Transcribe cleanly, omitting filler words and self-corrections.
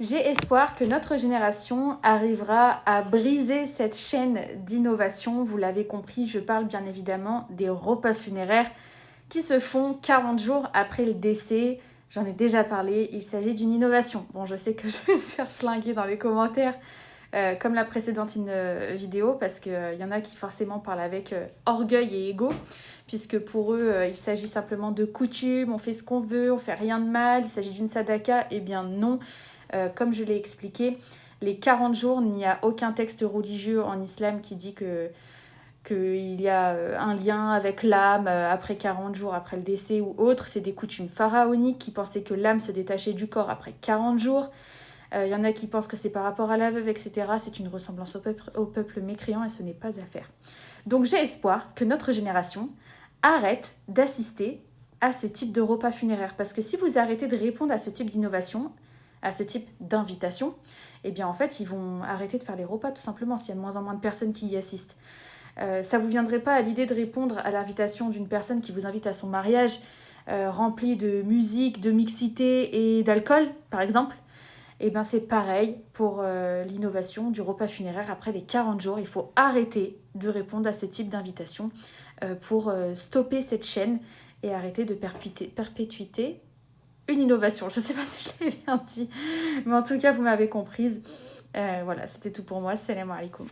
J'ai espoir que notre génération arrivera à briser cette chaîne d'innovation. Vous l'avez compris, je parle bien évidemment des repas funéraires qui se font 40 jours après le décès. J'en ai déjà parlé, il s'agit d'une innovation. Bon, je sais que je vais me faire flinguer dans les commentaires, comme la précédente vidéo, parce qu'il y en a qui forcément parlent avec orgueil et ego, puisque pour eux, il s'agit simplement de coutumes, on fait ce qu'on veut, on fait rien de mal, il s'agit d'une sadaka. Eh bien non, comme je l'ai expliqué, les 40 jours, il n'y a aucun texte religieux en islam qui dit qu'il y a un lien avec l'âme après 40 jours, après le décès ou autre. C'est des coutumes pharaoniques qui pensaient que l'âme se détachait du corps après 40 jours. Il y en a qui pensent que c'est par rapport à la veuve, etc. C'est une ressemblance au peuple mécréant et ce n'est pas à faire. Donc j'ai espoir que notre génération arrête d'assister à ce type de repas funéraire. Parce que si vous arrêtez de répondre à ce type d'innovation, à ce type d'invitation, eh bien en fait ils vont arrêter de faire les repas tout simplement s'il y a de moins en moins de personnes qui y assistent. Ça ne vous viendrait pas à l'idée de répondre à l'invitation d'une personne qui vous invite à son mariage rempli de musique, de mixité et d'alcool, par exemple? Et bien c'est pareil pour l'innovation du repas funéraire. Après les 40 jours, il faut arrêter de répondre à ce type d'invitation pour stopper cette chaîne et arrêter de perpétuer une innovation. Je ne sais pas si je l'ai bien dit, mais en tout cas, vous m'avez comprise. Voilà, c'était tout pour moi. Salam alaikum.